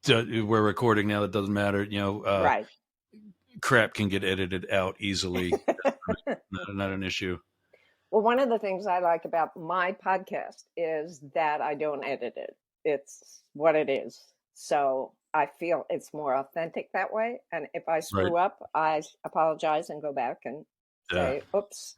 we're recording now. That doesn't matter. Right. Crap can get edited out easily. Not an issue. Well, one of the things I like about my podcast is that I don't edit it. It's what it is. So I feel it's more authentic that way. And if I Right. screw up, I apologize and go back and Yeah. say, oops.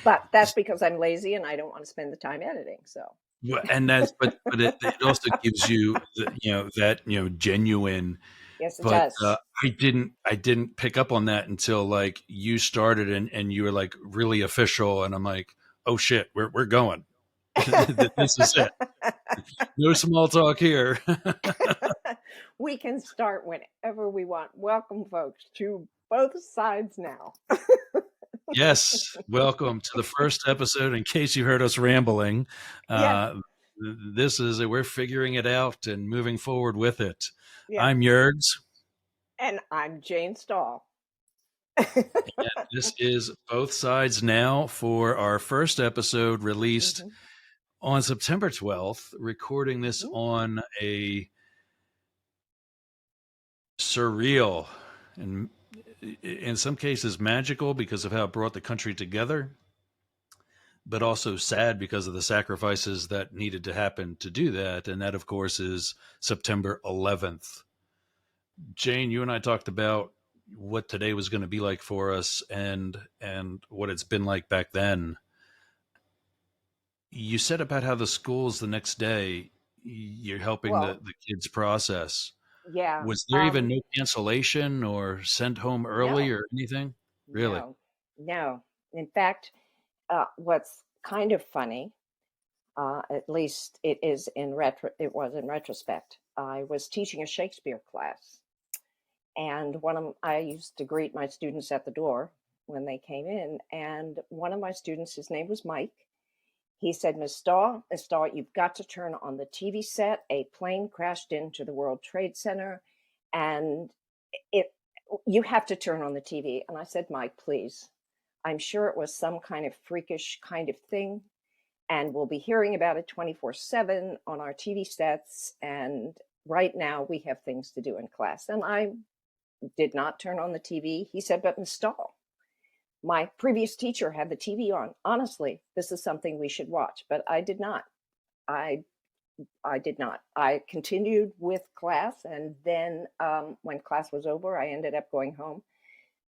But that's because I'm lazy and I don't want to spend the time editing. So, Well, and that's but it also gives you that genuine. yes, it But does. I didn't pick up on that until like you started and you were like really official, and I'm like, oh shit, we're going. This is it. No small talk here. We can start whenever we want. Welcome, folks, to both sides now. Yes, welcome to the first episode. In case you heard us rambling, Yes, uh, this is we're figuring it out and moving forward with it. yes. I'm Yergz, And I'm Jane Stahl. and this is Both Sides Now for our first episode released Hmm. on September 12th, recording this Hmm. on a surreal and in some cases magical because of how it brought the country together, but also sad because of the sacrifices that needed to happen to do that. And that, of course, is September 11th. Jane, you and I talked about what today was going to be like for us and what it's been like back then. You said about how the schools the next day you're helping Well, the kids process. yeah. Was there even no cancellation or sent home early No, or anything? Really? no, no. In fact, what's kind of funny, at least it was in retrospect. I was teaching a Shakespeare class, and I used to greet my students at the door when they came in, and one of my students, his name was Mike. He said, Miss Stahl, you've got to turn on the TV set. A plane crashed into the World Trade Center, and it you have to turn on the TV. And I said, Mike, please. I'm sure it was some kind of freakish kind of thing, and we'll be hearing about it 24/7 on our TV sets. And right now, we have things to do in class. And I did not turn on the TV. He said, but Miss Stahl, my previous teacher had the TV on. Honestly, this is something we should watch, but I did not. I I did not. I continued with class, and then when class was over, I ended up going home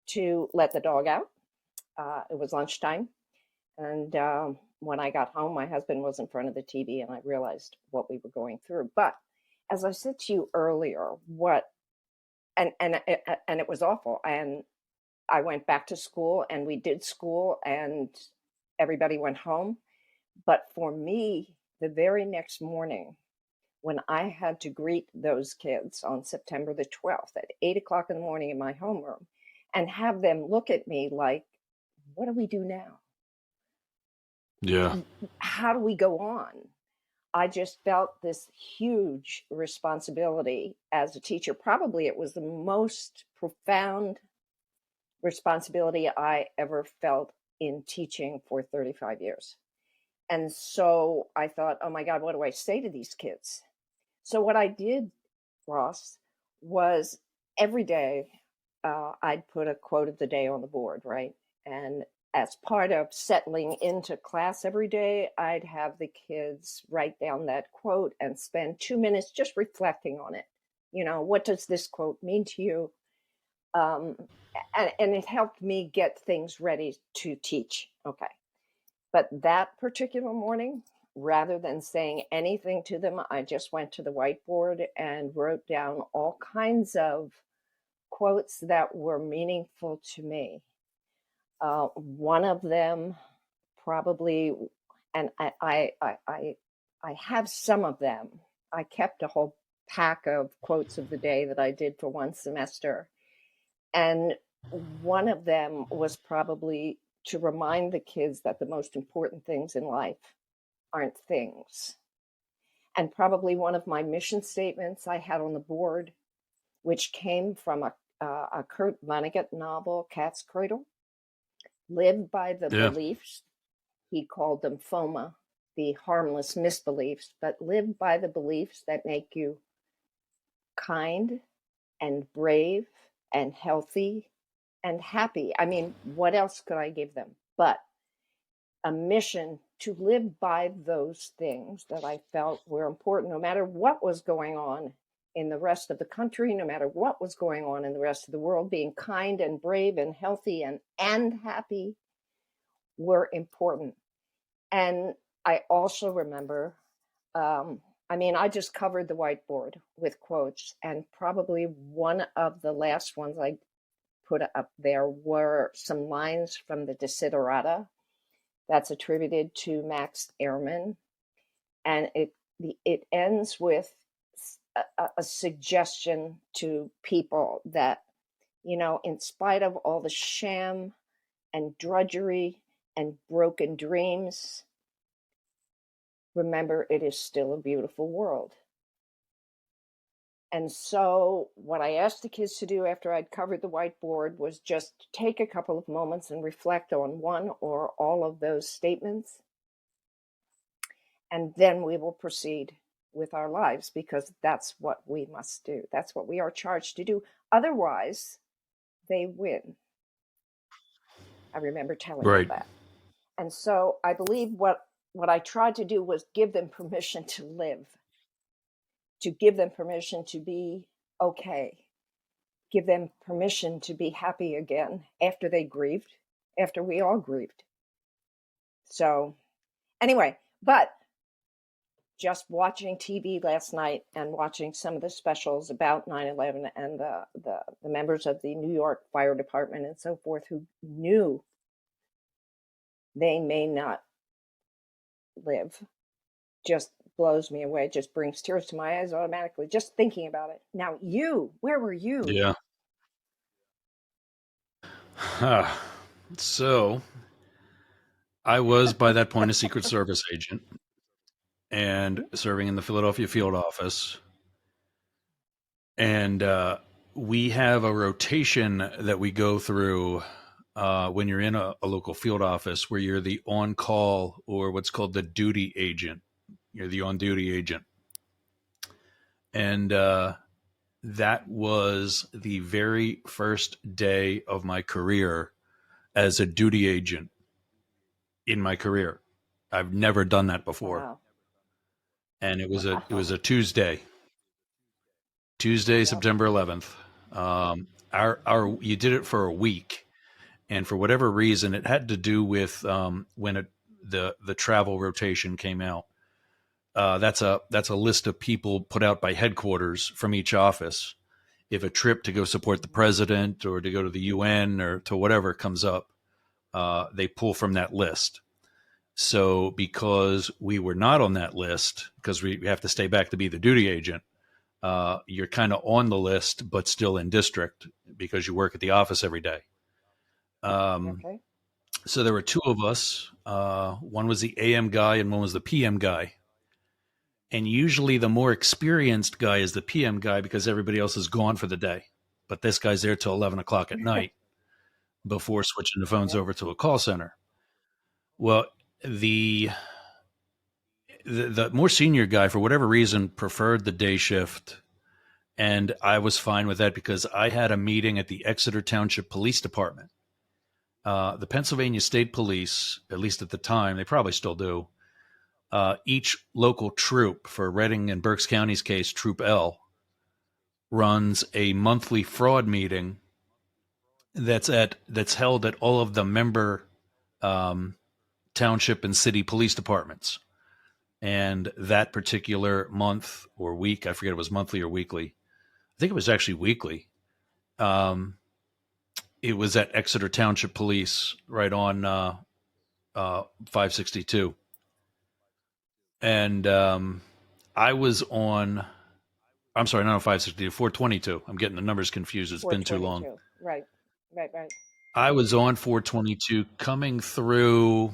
to let the dog out. It was lunchtime, and when I got home, my husband was in front of the TV, and I realized what we were going through. But as I said to you earlier, and it was awful. And I went back to school, and we did school, and everybody went home. But for me, the very next morning, when I had to greet those kids on September the 12th at 8 o'clock in the morning in my homeroom and have them look at me like, what do we do now? Yeah. How do we go on? I just felt this huge responsibility as a teacher. Probably it was the most profound responsibility I ever felt in teaching for 35 years. And so I thought, oh my God, what do I say to these kids? So what I did, Ross, was every day I'd put a quote of the day on the board, right? And as part of settling into class every day, I'd have the kids write down that quote and spend 2 minutes just reflecting on it. What does this quote mean to you? Um, and it helped me get things ready to teach. Okay. But that particular morning, rather than saying anything to them, I just went to the whiteboard and wrote down all kinds of quotes that were meaningful to me. One of them probably, and I have some of them. I kept a whole pack of quotes of the day that I did for one semester. And one of them was probably to remind the kids that the most important things in life aren't things. And probably one of my mission statements I had on the board, which came from a Kurt Vonnegut novel, Cat's Cradle, live by the Yeah. beliefs. He called them FOMA, the harmless misbeliefs, but live by the beliefs that make you kind and brave and healthy and happy. I mean, what else could I give them but a mission to live by those things that I felt were important, no matter what was going on in the rest of the country, no matter what was going on in the rest of the world. Being kind and brave and healthy and happy were important. And I also remember, I mean, I just covered the whiteboard with quotes, and probably one of the last ones I put up there were some lines from the Desiderata that's attributed to Max Ehrmann. And it ends with a suggestion to people that, in spite of all the sham and drudgery and broken dreams, remember, it is still a beautiful world. And so what I asked the kids to do after I'd covered the whiteboard was just take a couple of moments and reflect on one or all of those statements. And then we will proceed with our lives, because that's what we must do. That's what we are charged to do. Otherwise, they win. I remember telling them that. And so I believe what I tried to do was give them permission to live, to give them permission to be okay, give them permission to be happy again after they grieved, after we all grieved. So anyway, but just watching TV last night and watching some of the specials about 9/11 and the members of the New York Fire Department and so forth who knew they may not live just blows me away, just brings tears to my eyes automatically, just thinking about it. Now, where were you? Yeah. So I was, by that point, a Secret Service agent and serving in the Philadelphia field office. And we have a rotation that we go through when you're in a local field office, where you're the on-call, or what's called the duty agent. You're the on-duty agent. And that was the very first day of my career as a duty agent in my career. I've never done that before. Wow. And it was a Tuesday, September 11th. You did it for a week, and for whatever reason, it had to do with when the travel rotation came out. That's a list of people put out by headquarters from each office. If a trip to go support the president or to go to the UN or to whatever comes up, they pull from that list. So because we were not on that list, because we have to stay back to be the duty agent, you're kind of on the list, but still in district because you work at the office every day. Okay. So there were two of us. One was the AM guy and one was the PM guy. And usually the more experienced guy is the PM guy because everybody else is gone for the day. But this guy's there till 11 o'clock at night before switching the phones over to a call center. Well, the more senior guy, for whatever reason, preferred the day shift. And I was fine with that because I had a meeting at the Exeter Township Police Department. The Pennsylvania State Police, at least at the time, they probably still do, each local troop, for Reading and Berks County's case, Troop L, runs a monthly fraud meeting that's held at all of the member township and city police departments. And that particular month or week, I forget if it was monthly or weekly. I think it was actually weekly. It was at Exeter Township Police, right on 562. And I was on, I'm sorry, not on 562, 422. I'm getting the numbers confused. It's been too long. Right. I was on 422 coming through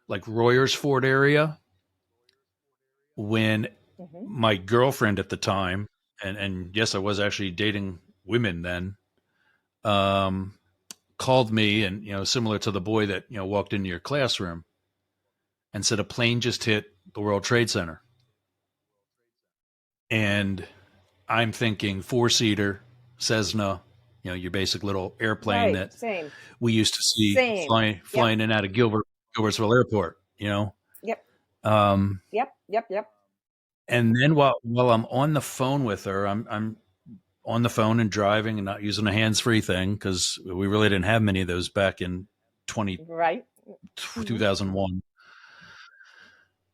like Royersford area when my girlfriend at the time, and yes, I was actually dating women then, called me, and similar to the boy that walked into your classroom and said a plane just hit the World Trade Center. And I'm thinking four-seater Cessna, your basic little airplane Right. that Same. we used to see Same. Yep. flying in and out of Gilbertsville Airport. Yep. Um, Yep. Yep. Yep. and then while I'm on the phone with her, I'm on the phone and driving and not using a hands-free thing because we really didn't have many of those back in 20, Right. Mm-hmm. 2001.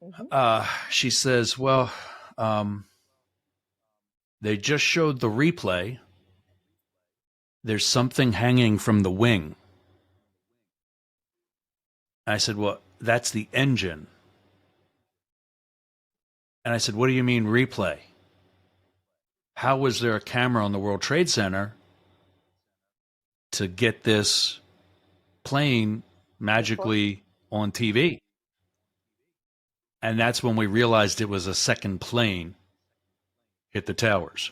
Mm-hmm. She says, well, um, they just showed the replay. There's something hanging from the wing. I said, well, that's the engine. And I said, what do you mean replay? How was there a camera on the World Trade Center to get this plane Report. magically on TV? And that's when we realized it was a second plane hit the towers.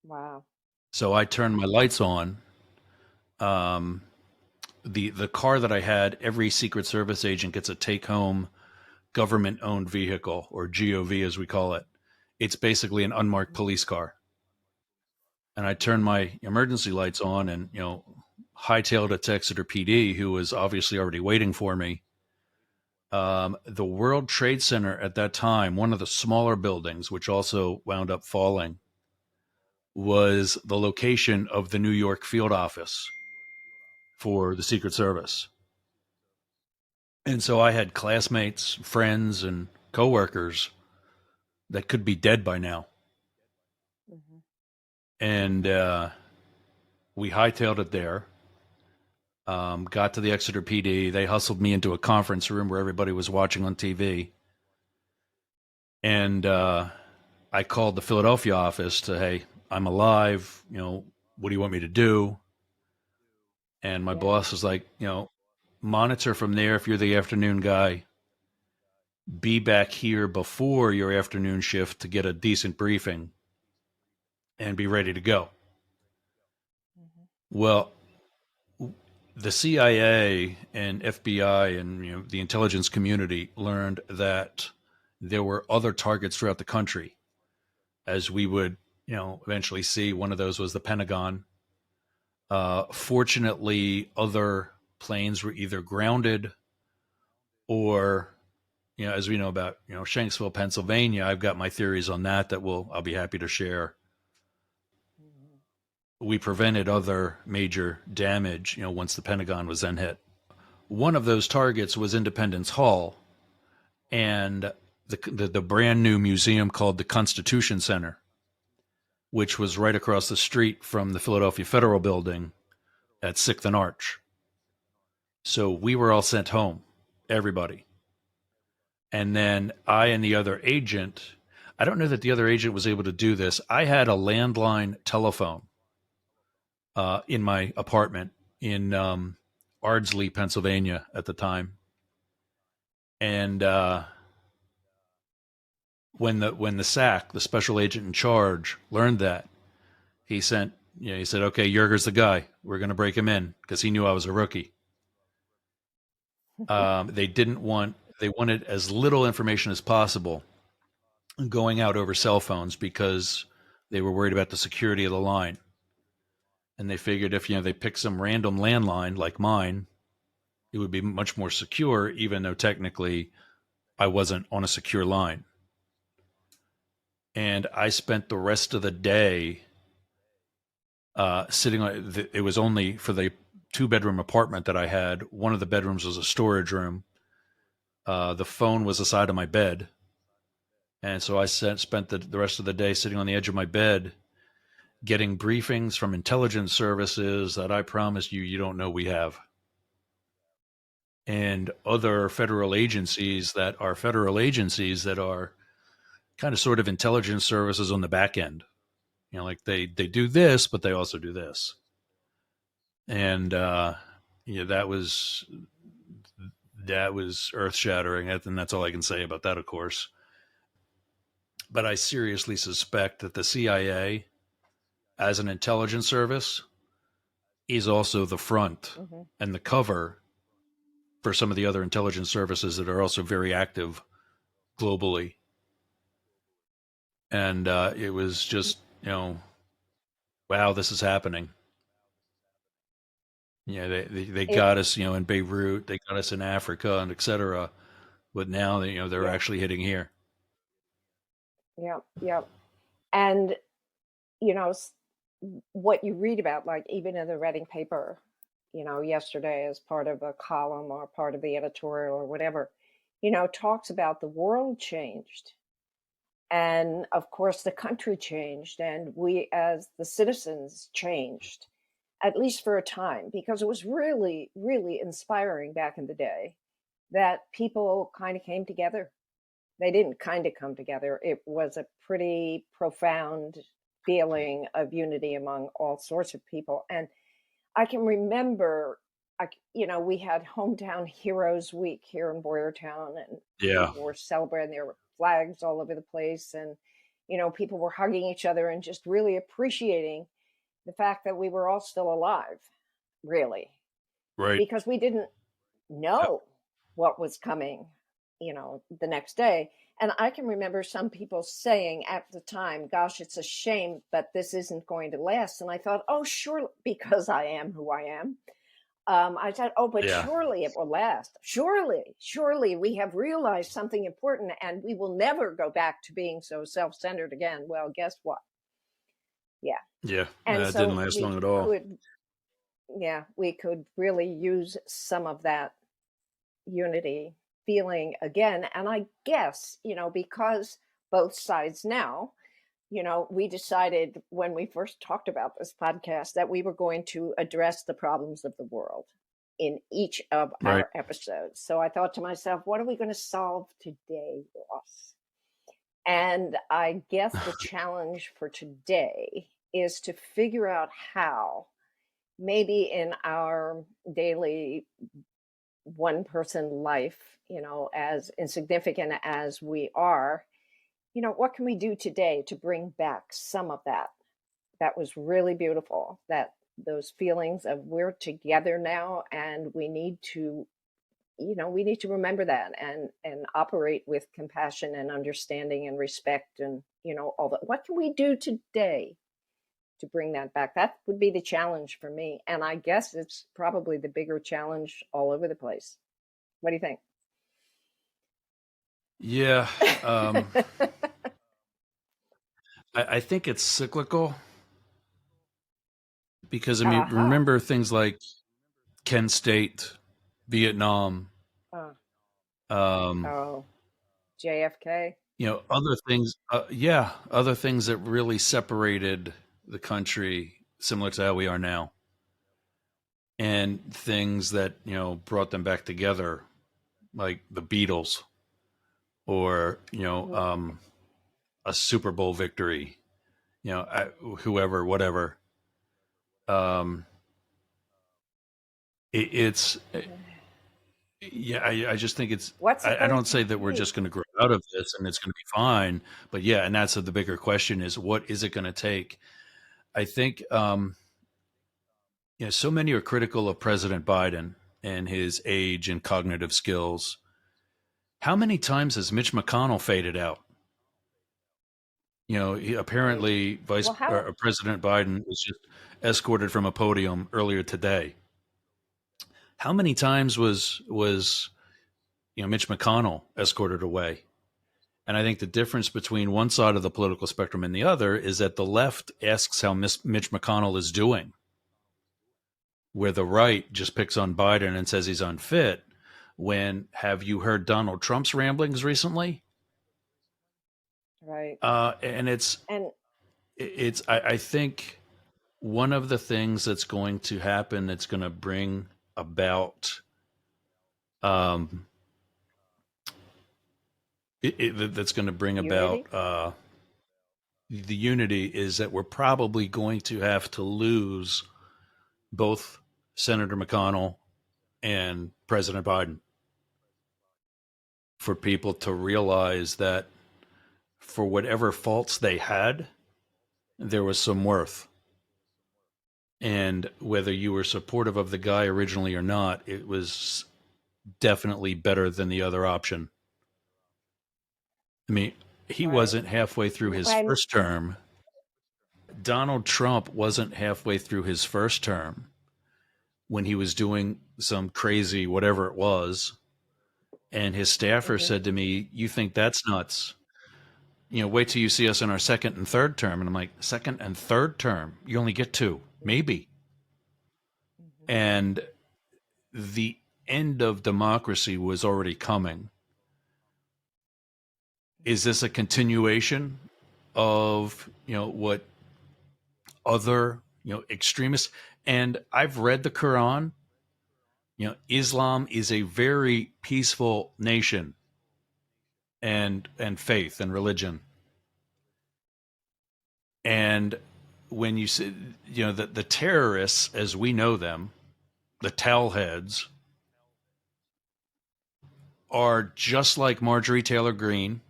Wow. So I turned my lights on. Um, the car that I had, every Secret Service agent gets a take-home government-owned vehicle, or GOV as we call it. It's basically an unmarked police car. And I turned my emergency lights on and, hightailed it to Exeter PD, who was obviously already waiting for me. The World Trade Center at that time, one of the smaller buildings, which also wound up falling, was the location of the New York field office for the Secret Service. And so I had classmates, friends, and coworkers that could be dead by now. Mm-hmm. And we hightailed it there. Got to the Exeter PD. They hustled me into a conference room where everybody was watching on TV. And I called the Philadelphia office to, hey, I'm alive. What do you want me to do? And my Yeah. boss was like, monitor from there if you're the afternoon guy. Be back here before your afternoon shift to get a decent briefing and be ready to go. Mm-hmm. Well, the CIA and FBI and the intelligence community learned that there were other targets throughout the country, as we would eventually see. One of those was the Pentagon. Fortunately, other planes were either grounded or, as we know about, Shanksville, Pennsylvania. I've got my theories on that I'll be happy to share. Mm-hmm. We prevented other major damage, once the Pentagon was then hit. One of those targets was Independence Hall and the brand new museum called the Constitution Center, which was right across the street from the Philadelphia Federal Building at 6th and Arch. So we were all sent home, everybody. And then I and the other agent, I don't know that the other agent was able to do this. I had a landline telephone in my apartment in Ardsley, Pennsylvania at the time. And when the SAC, the special agent in charge, learned that, he said, okay, Yergz the guy. We're going to break him in, because he knew I was a rookie. They wanted as little information as possible going out over cell phones because they were worried about the security of the line. And they figured if, they picked some random landline like mine, it would be much more secure, even though technically I wasn't on a secure line. And I spent the rest of the day sitting on it. Was only for the 2-bedroom apartment that I had. One of the bedrooms was a storage room. The phone was the side of my bed. And so I spent the rest of the day sitting on the edge of my bed getting briefings from intelligence services that I promise you don't know we have. And other federal agencies that are kind of sort of intelligence services on the back end. Like they do this, but they also do this. And that was earth shattering. And that's all I can say about that, of course. But I seriously suspect that the CIA, as an intelligence service, is also the front Mm-hmm. and the cover for some of the other intelligence services that are also very active globally. And it was just, wow, this is happening. Yeah, they It, got us, in Beirut, they got us in Africa, and et cetera. But now, they're yeah, actually hitting here. yeah, yeah. And, you know, what you read about, like even in the Reading paper, yesterday as part of a column or part of the editorial or whatever, talks about the world changed. And of course, the country changed, and we as the citizens changed, at least for a time, because it was really, really inspiring back in the day that people kind of came together. They didn't kind of come together, it was a pretty profound feeling of unity among all sorts of people. And I can remember, we had Hometown Heroes Week here in Boyertown, and Yeah, people were celebrating. There were flags all over the place, and people were hugging each other and just really appreciating the fact that we were all still alive, really, right. because we didn't Yep. know what was coming, the next day. And I can remember some people saying at the time, gosh, it's a shame, but this isn't going to last. And I thought, oh, sure, because I am who I am. I said, oh, but Yeah, surely it will last. Surely we have realized something important and we will never go back to being so self centered again. Well, guess what? Yeah. yeah. And It didn't so last long at all. we could really use some of that unity feeling again. And I guess, because both sides now, we decided when we first talked about this podcast that we were going to address the problems of the world in each of Right. our episodes. So I thought to myself, what are we going to solve today, Ross? And I guess the challenge for today is to figure out how, maybe in our daily one person life, as insignificant as we are, what can we do today to bring back some of that? That was really beautiful. That those feelings of we're together now, and we need to remember that and operate with compassion and understanding and respect, and all that. What can we do today to bring that back? That would be the challenge for me, and I guess it's probably the bigger challenge all over the place. What do you think? Yeah. I think it's cyclical because, Aha. remember things like Kent State, Vietnam, Uh, um, oh, JFK. other things. Yeah, other things that really separated the country, similar to how we are now, and things that brought them back together, like the Beatles, or Right. a Super Bowl victory. Whoever, whatever. Um, it's Yeah, I just think it's. What's it I going don't to say that we're take? just going to grow out of this and it's going to be fine, but yeah, and that's the bigger question is what is it going to take? I think, so many are critical of President Biden and his age and cognitive skills. How many times has Mitch McConnell faded out? Right. Apparently, Vice Well, how? or President Biden was just escorted from a podium earlier today. How many times was Mitch McConnell escorted away? And I think the difference between one side of the political spectrum and the other is that the left asks how Mitch McConnell is doing, where the right just picks on Biden and says he's unfit. When have you heard Donald Trump's ramblings recently? Right. And And I think one of the things that's going to happen that's going to bring about um, that's going to bring about unity. the unity is that we're probably going to have to lose both Senator McConnell and President Biden for people to realize that for whatever faults they had, there was some worth. And whether you were supportive of the guy originally or not, it was definitely better than the other option. I mean, He right. wasn't halfway through his I'm first term. Donald Trump wasn't halfway through his first term when he was doing some crazy whatever it was. And his staffer mhm, said to me, "You think that's nuts? Wait till you see us in our second and third term." And I'm like, "Second and third term? You only get two, maybe." mhm. And the end of democracy was already coming. Is this a continuation of, what other, extremists? And I've read the Quran. Islam is a very peaceful nation and faith and religion. And when you see, the terrorists, as we know them, the towelheads, are just like Marjorie Taylor Greene,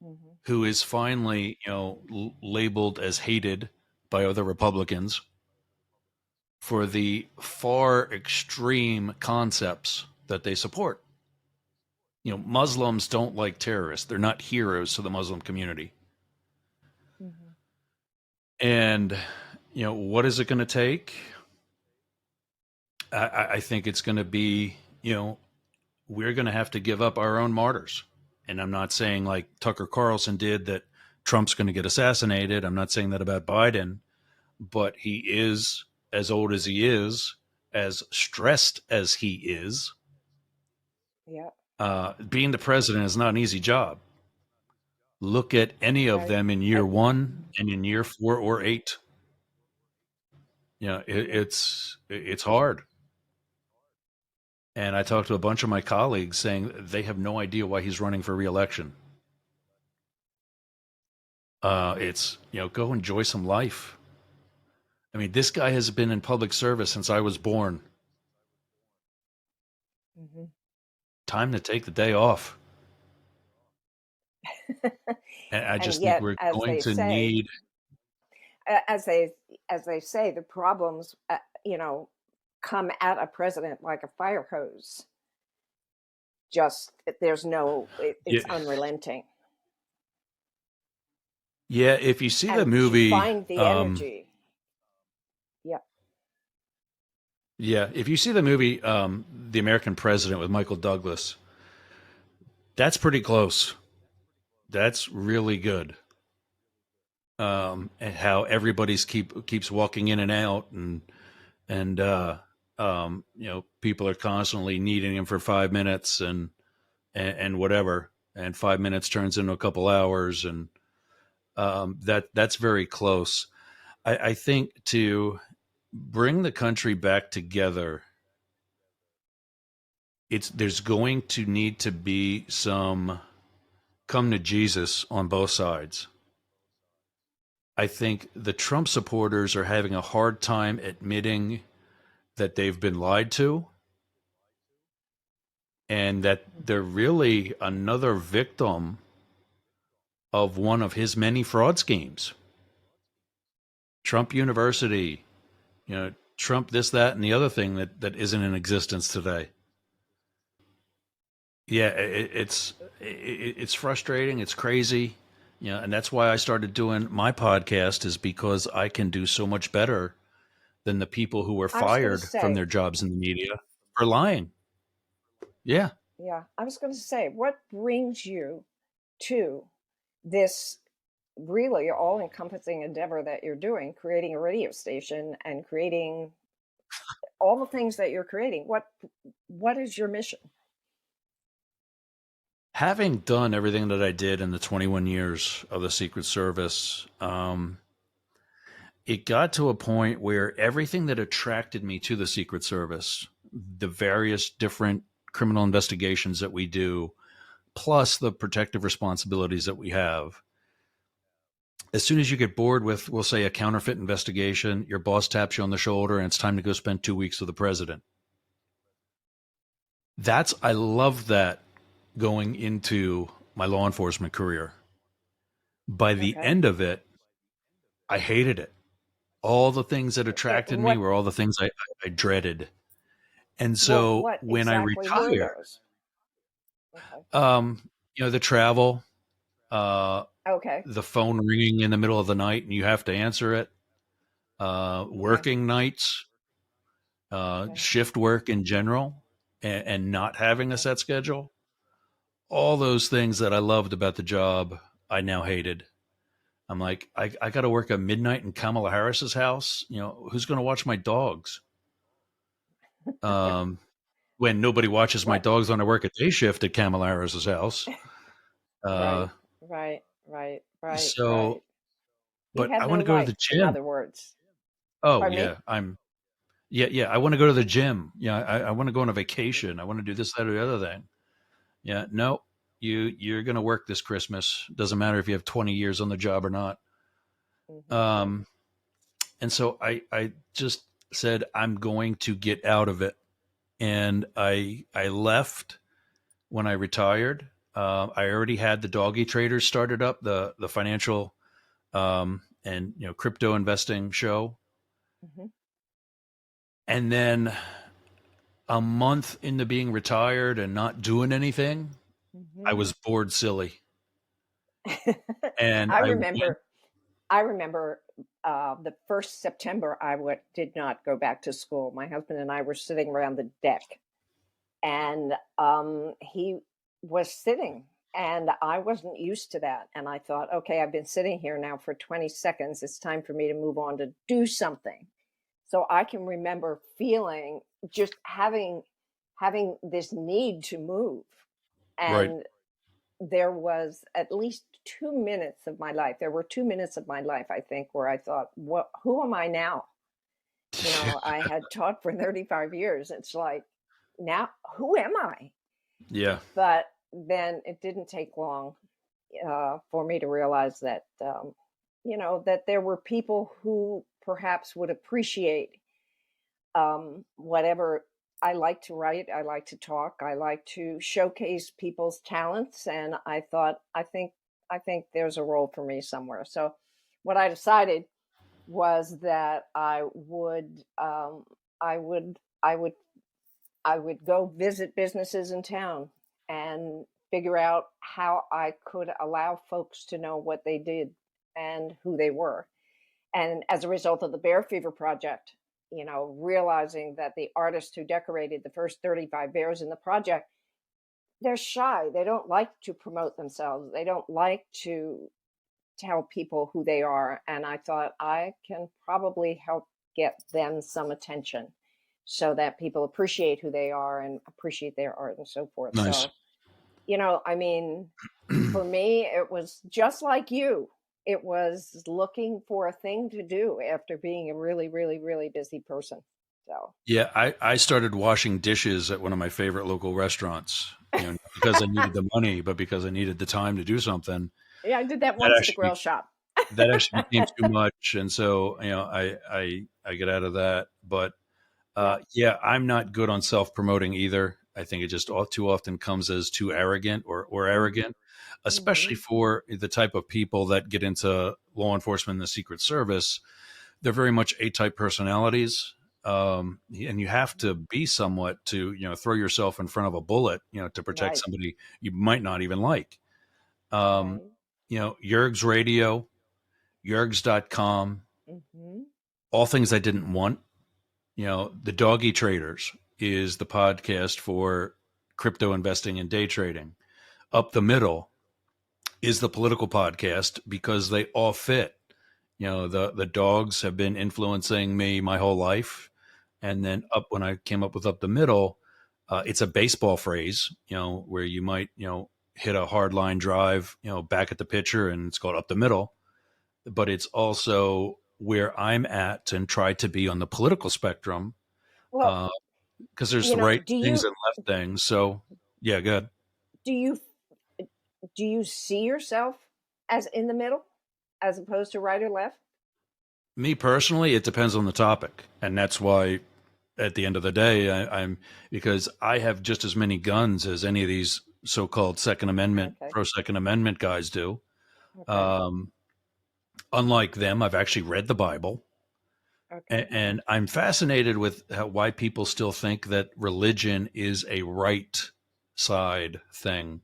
Mhm. who is finally, labeled as hated by other Republicans for the far extreme concepts that they support. Muslims don't like terrorists. They're not heroes to the Muslim community. Mhm. And, what is it going to take? I think it's going to be, we're going to have to give up our own martyrs. And I'm not saying like Tucker Carlson did that Trump's going to get assassinated. I'm not saying that about Biden, but he is, as old as he is, as stressed as he is. Yeah, Being the president is not an easy job. Look at any of right. them in I, year one and in year 4 or 8. mhm. It's hard. And I talked to a bunch of my colleagues saying they have no idea why he's running for reelection. It's, go enjoy some life. I mean, this guy has been in public service since I was born. Mhm. Time to take the day off. And I And just think yet, we're going to need. as they as they say, the problems, come at a president like a fire hose. Just there's no, Yeah, it's unrelenting, yeah. If you see the and to movie, find the energy. Yeah. yeah, if you see the movie, The American President with Michael Douglas, that's pretty close. That's really good. And how everybody's keeps walking in and out, and people are constantly needing him for 5 minutes and whatever, and 5 minutes turns into a couple hours, and that's very close. I think to bring the country back together, there's going to need to be some come to Jesus on both sides. I think the Trump supporters are having a hard time admitting that they've been lied to and that they're really another victim of one of his many fraud schemes. Trump University, Trump this, that, and the other thing that isn't in existence today. Yeah, it's frustrating. It's crazy. And that's why I started doing my podcast, is because I can do so much better than the people who were I was going to fired from say, their jobs in the media for lying. Yeah. yeah, I was going to say, what brings you to this really all encompassing endeavor that you're doing, creating a radio station and creating all the things that you're creating? What is your mission? Having done everything that I did in the 21 years of the Secret Service, it got to a point where everything that attracted me to the Secret Service, the various different criminal investigations that we do, plus the protective responsibilities that we have, as soon as you get bored with, we'll say, a counterfeit investigation, your boss taps you on the shoulder and it's time to go spend 2 weeks with the president. I love that going into my law enforcement career. By the Okay. end of it, I hated it. All the things that attracted me What were all the things I dreaded. And what so what when I exactly were retired, those? Okay. the travel, Okay. the phone ringing in the middle of the night and you have to answer it, Okay. working nights, Okay. shift work in general, and not having a Okay. set schedule. All those things that I loved about the job, I now hated. I'm like, I got to work at midnight in Kamala Harris's house. Who's going to watch my dogs? Um, when nobody watches my What? dogs when I work a day shift at Kamala Harris's house. Uh, Right. Right. Right. Right. so, Right. You but had I want no to go to life, the in gym. other words. Oh Pardon yeah, me? yeah. I want to go to the gym. Yeah, I want to go on a vacation. I want to do this, that, or the other thing. Yeah, no, you're going to work this Christmas. Doesn't matter if you have 20 years on the job or not. Mm-hmm. Um, and so I just said I'm going to get out of it, and I left when I retired. I already had the Doggy Traders started up, the financial and crypto investing show, Mm-hmm. and then a month into being retired and not doing anything, I Mm-hmm. was bored silly, and I I went. remember. I remember the first September did not go back to school. My husband and I were sitting around the deck, and he was sitting, and I wasn't used to that. And I thought, okay, I've been sitting here now for 20 seconds. It's time for me to move on to do something. So I can remember feeling just having this need to move, Right. and there was at least 2 minutes of my life. There were 2 minutes of my life, I think, where I thought, "What? Who am I now?" I had taught for 35 years. It's like, now, who am I? Yeah. But then it didn't take long for me to realize that, that there were people who perhaps would appreciate whatever. I like to write, I like to talk, I like to showcase people's talents, and I thought, I think there's a role for me somewhere. So, what I decided was that I would, I would, I would go visit businesses in town and figure out how I could allow folks to know what they did and who they were. And as a result of the Bear Fever Project, realizing that the artists who decorated the first 35 bears in the project, they're shy. They don't like to promote themselves. They don't like to tell people who they are. And I thought I can probably help get them some attention so that people appreciate who they are and appreciate their art and so forth. Nice. So, I mean, for me, it was just like you. It was looking for a thing to do after being a really, really, really busy person. So, Yeah, I started washing dishes at one of my favorite local restaurants, not because I needed the money, but because I needed the time to do something. yeah, I did that That once at the actually grill shop. that actually became too much, and so I get out of that. But Yeah. yeah, I'm not good on self promoting either. I think it just all too often comes as too arrogant or Mm-hmm. arrogant, especially Mm-hmm. for the type of people that get into law enforcement and the Secret Service. They're very much A-type personalities, and you have to be somewhat to throw yourself in front of a bullet, to protect Right. somebody you might not even like. Um, Right. Yergz Radio, Yergz.com, Mm-hmm. all things I didn't want. The Doggy Traders is the podcast for crypto investing and day trading. Up the Middle is the political podcast because they all fit. The dogs have been influencing me my whole life, and then up when I came up with Up the Middle, it's a baseball phrase, where you might hit a hard line drive, back at the pitcher, and it's called Up the Middle. But it's also where I'm at and try to be on the political spectrum, Well, because there's the right do things you and left things. So yeah, good. do you do you see yourself as in the middle as opposed to right or left? Me personally, it depends on the topic, and that's why at the end of the day, I'm because I have just as many guns as any of these so-called Second Amendment, Okay. pro Second Amendment guys do. Okay. Um, Unlike them, I've actually read the Bible, Okay. and I'm fascinated with why people still think that religion is a right side thing,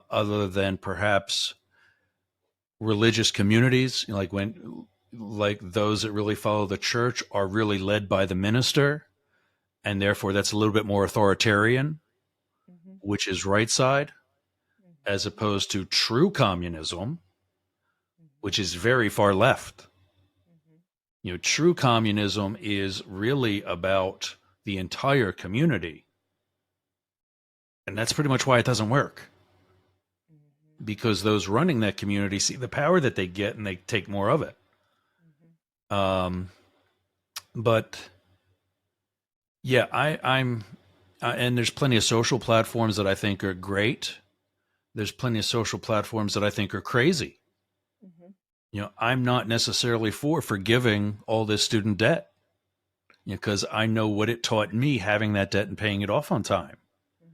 other than perhaps religious communities, like those that really follow the church, are really led by the minister, and therefore that's a little bit more authoritarian, Mhm. which is right side, as Mhm. opposed to true communism, Mhm. which is very far left. Mhm. True communism is really about the entire community. And that's pretty much why it doesn't work, Mhm. because those running that community see the power that they get and they take more of it. Mhm. Um, but yeah, and there's plenty of social platforms that I think are great. There's plenty of social platforms that I think are crazy. Mhm. I'm not necessarily for forgiving all this student debt, because I know what it taught me having that debt and paying it off on time. Mhm.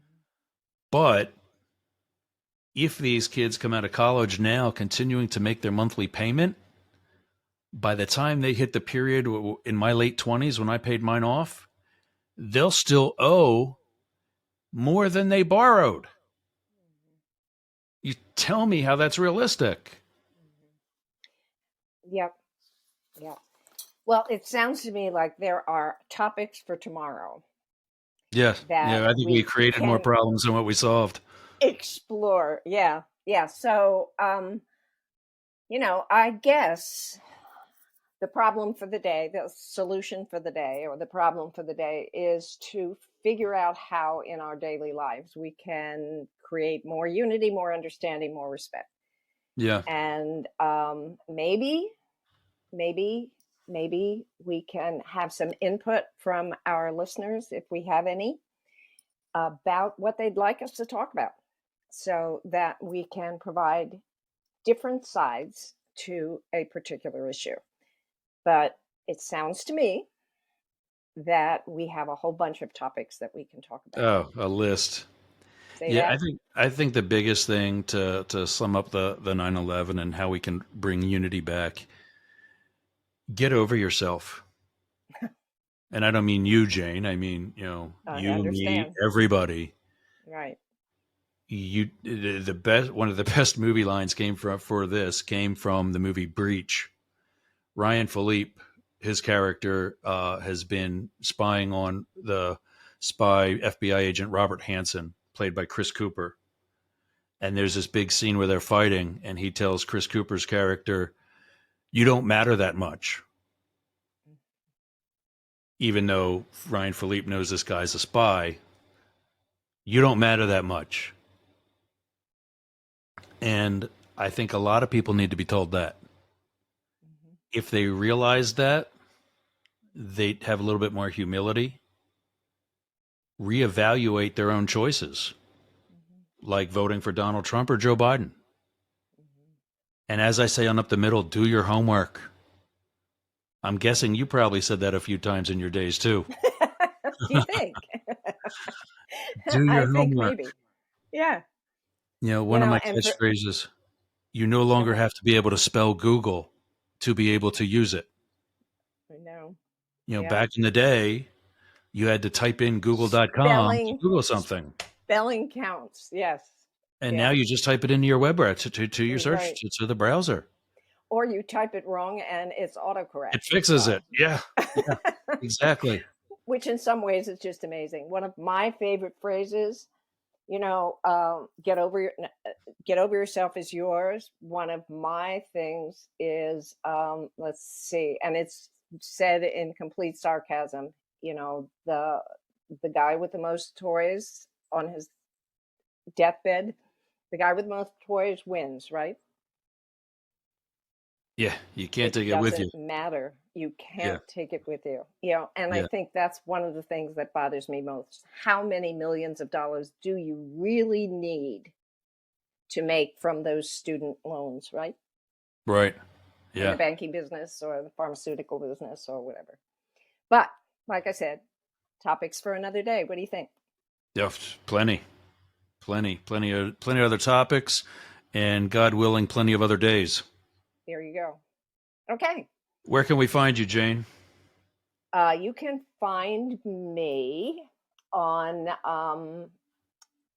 But if these kids come out of college now continuing to make their monthly payment, by the time they hit the period in my late 20s when I paid mine off, they'll still owe more than they borrowed. You tell me how that's realistic. Mhm. Yep. Yep. Well, it sounds to me like there are topics for tomorrow Yes. that Yeah, I think we we created more can problems than what we solved. explore. Yeah. Yeah. So, I guess the problem for the day, the solution for the day, or the problem for the day is to figure out how in our daily lives we can create more unity, more understanding, more respect. Yeah. And maybe, maybe we can have some input from our listeners, if we have any, about what they'd like us to talk about so that we can provide different sides to a particular issue. But it sounds to me that we have a whole bunch of topics that we can talk about. Oh, a list. Say Yeah, that? I think the biggest thing to sum up the 9/11 and how we can bring unity back, get over yourself. And I don't mean you, Jane. I mean, I you, me, understand. everybody. Right. The best one of the best movie lines came from the movie Breach. Ryan Philippe, his character, has been spying on the spy FBI agent Robert Hansen, played by Chris Cooper. And there's this big scene where they're fighting, and he tells Chris Cooper's character, "You don't matter that much," even though Ryan Philippe knows this guy's a spy. You don't matter that much. And I think a lot of people need to be told that. Mm-hmm. If they realize that, they have a little bit more humility, reevaluate their own choices, Mm-hmm. like voting for Donald Trump or Joe Biden. Mm-hmm. And as I say on Up the Middle, do your homework. I'm guessing you probably said that a few times in your days too. Do you think? Do I your think homework. maybe. Yeah. One of my And for, catchphrases, you no go longer ahead. have to be able to spell Google to be able to use it. I know. Yeah. Back in the day, you had to type in google.com to Spelling, Google something. spelling counts. Yes. And now Yeah. you just type it into your web browser, to your search, Right. to the browser. Or you type it wrong and it's It autocorrect. fixes it. Yeah. Yeah. Exactly. Which in some ways is just amazing. One of my favorite phrases, get over get over yourself is yours. One of my things is, let's see, and it's said in complete sarcasm. The guy with the most toys on his deathbed, the guy with the most toys wins, right? Yeah. You can't It take it with you. doesn't matter. You Yeah. can't take it with you. And I Yeah. think that's one of the things that bothers me most. How many millions of dollars do you really need to make from those student loans, right? Right. In the Yeah. banking business or the pharmaceutical business or whatever. But like I said, topics for another day. What do you think? Yeah. Plenty. Plenty of other topics, and God willing, plenty of other days. There you go. Okay. Where can we find you, Jane? You can find me on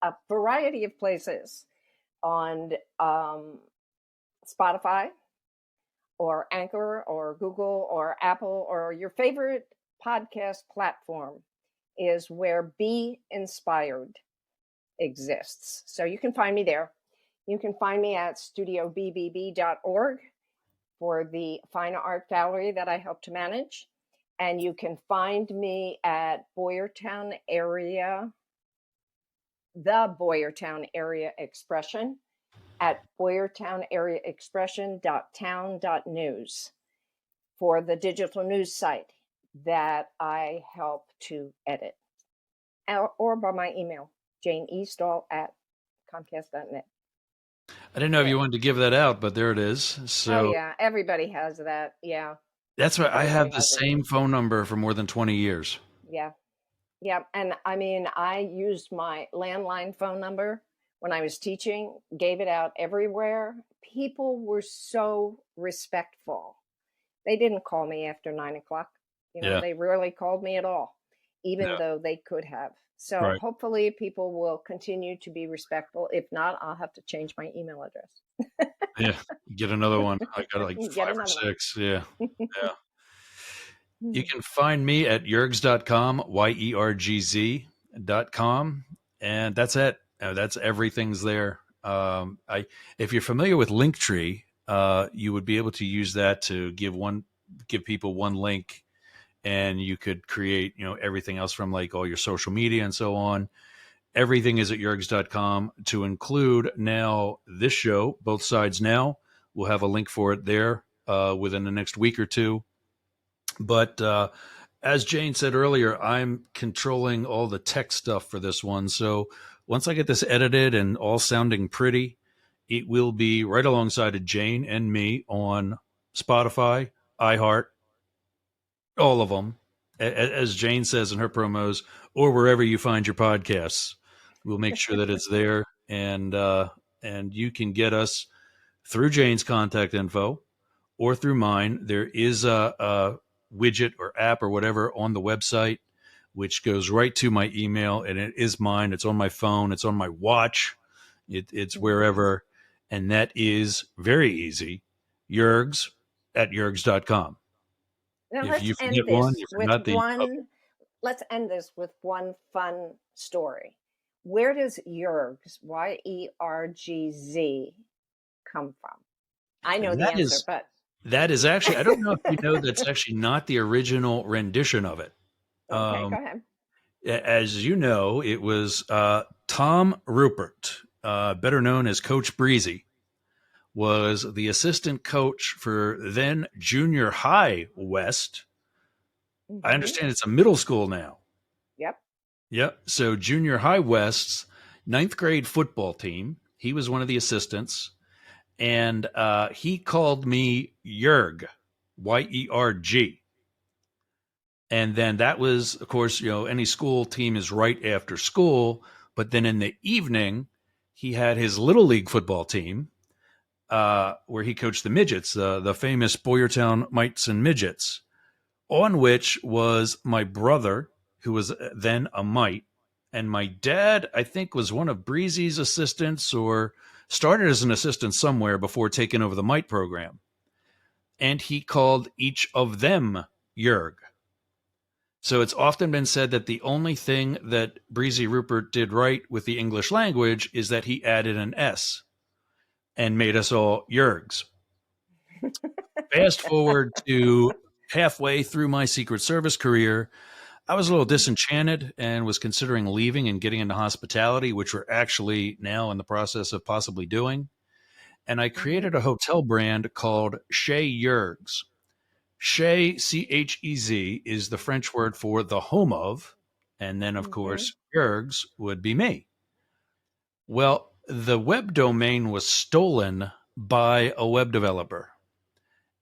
a variety of places on Spotify or Anchor or Google or Apple or your favorite podcast platform is where Be Inspired exists. So you can find me there. You can find me at studiobbb.org for the fine art gallery that I help to manage. And you can find me at Boyertown area, the Boyertown area expression at boyertownareaexpression.town.news for the digital news site that I help to edit, or by my email, janeestahl@comcast.net. I didn't know if you wanted to give that out, but there it is. Oh, So yeah. Everybody has that. Yeah. that's why I have Everybody the has it. same phone number for more than 20 years. Yeah. Yeah. And I mean, I used my landline phone number when I was teaching, gave it out everywhere. People were so respectful. They didn't call me after 9 o'clock. Yeah. They rarely called me at all, even Yeah. though they could have. So Right. hopefully people will continue to be respectful. If not, I'll have to change my email address. Yeah. Get another one. I got like Get 5 or another 6. Yeah. Yeah. You one. can find me at yergz.com, yergz.com. And that's it. That's everything's there. If you're familiar with Linktree, you would be able to use that to give people one link, and you could create, everything else from like all your social media and so on. Everything is at yergz.com, to include now this show, Both Sides Now. We'll have a link for it there within the next week or two. But as Jane said earlier, I'm controlling all the tech stuff for this one. So once I get this edited and all sounding pretty, it will be right alongside of Jane and me on Spotify, iHeart, all of them, as Jane says in her promos, or wherever you find your podcasts. We'll make sure that it's there, and you can get us through Jane's contact info or through mine. There is a widget or app or whatever on the website which goes right to my email, and it is mine. It's on my phone. It's on my watch. It's wherever, and that is very easy. Yergz at yergz.com. Now If let's you end forget one, this you with forgot the other. let's end this with one fun story. Where does Yergz, Yergz, come from? I know the That answer, is but that is actually, I don't know if you know, that's actually not the original rendition of it. okay, go Um, ahead. as you know, it was Tom Rupert, better known as Coach Breezy, was the assistant coach for then Junior High West. I Mm-hmm. understand it's a middle school now. Yep. Yep. So Junior High West's ninth grade football team, he was one of the assistants, and he called me Yerg, Yerg. And then that was, of course, any school team is right after school. But then in the evening, he had his little league football team, where he coached the midgets, the famous Boyertown Mites and Midgets, on which was my brother, who was then a mite. And my dad, I think, was one of Breezy's assistants, or started as an assistant somewhere before taking over the mite program. And he called each of them Yerg. So it's often been said that the only thing that Breezy Rupert did right with the English language is that he added an S and made us all Yergz. Fast forward to halfway through my Secret Service career, I was a little disenchanted and was considering leaving and getting into hospitality, which we're actually now in the process of possibly doing. And I Mm-hmm. created a hotel brand called Chez Yergz. Chez, Chez, is the French word for the home of. And then, of Mm-hmm. course, Yergz would be me. Well, the web domain was stolen by a web developer,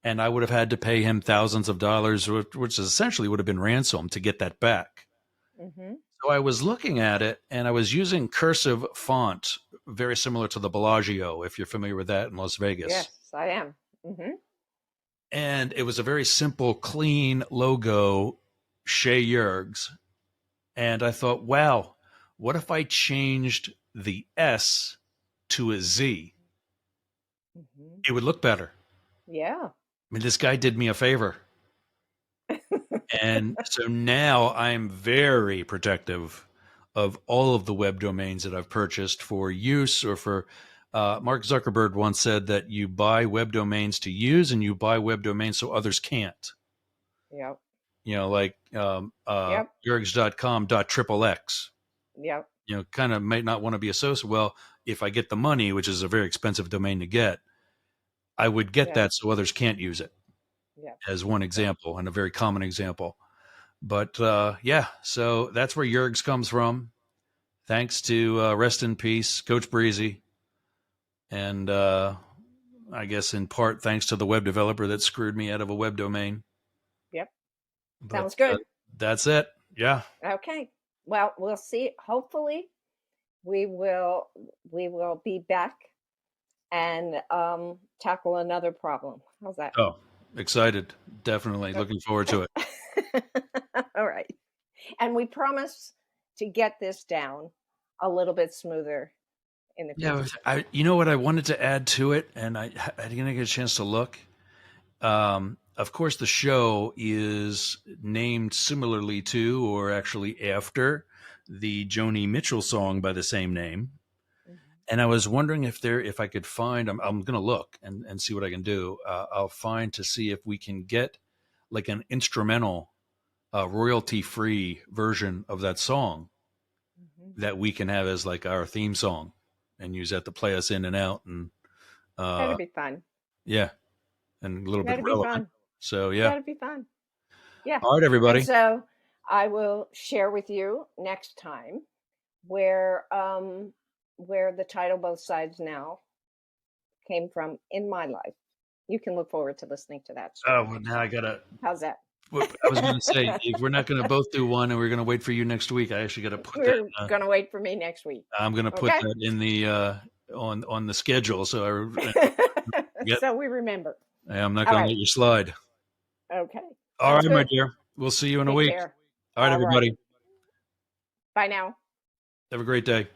and I would have had to pay him thousands of dollars, which essentially would have been ransom, to get that back. Mm-hmm. So I was looking at it, and I was using cursive font, very similar to the Bellagio, if you're familiar with that in Las Vegas. Yes, I am. Mm-hmm. And it was a very simple, clean logo, Chez Yergz. And I thought, wow, what if I changed the S to a Z? Hmm. it would look better. Yeah. I mean, this guy did me a favor. And so now I'm very protective of all of the web domains that I've purchased for use or for. Mark Zuckerberg once said that you buy web domains to use and you buy web domains so others can't. Yep. Like Yep. yergz.com.xxx. Yep. Kind of might not want to be associated. Well, if I get the money, which is a very expensive domain to get, I would get Yep. that so others can't use it, Yep. as one example and a very common example. But yeah, so that's where Yergz comes from. Thanks to rest in peace, Coach Breezy, and I guess in part thanks to the web developer that screwed me out of a web domain. Yep. But Sounds good. that's it. Yeah. Okay. Well, we'll see. Hopefully, we will be back and tackle another problem. How's that? Oh, excited. Definitely looking forward to it. All right. And we promise to get this down a little bit smoother in the future. Yeah, you know what I wanted to add to it, and I didn't get a chance to look. Of course, the show is named similarly to, or actually after, the Joni Mitchell song by the same name. Mhm. And I was wondering if I could find. I'm going to look and see what I can do. I'll find to see if we can get like an instrumental, royalty-free version of that song Mhm. that we can have as like our theme song, and use that to play us in and out, and That'd be fun. yeah, and a little bit That'd be relevant. fun. So yeah. That'd be fun. Yeah. All right, And everybody. so I will share with you next time where the title Both Sides Now came from in my life. You can look forward to listening to that Oh, story well, next now I time. gotta. How's that? I was going to say, if we're not going to both do one, and we're going to wait for you next week, I actually got to put that. We're going to wait for me next week. I'm going to put Okay? that in the on the schedule. So So we remember. I'm not All going to right. let you slide. Okay. All Sounds right, my good. dear. We'll see you in a Take week. care. All right, All right. everybody. Bye now. Have a great day.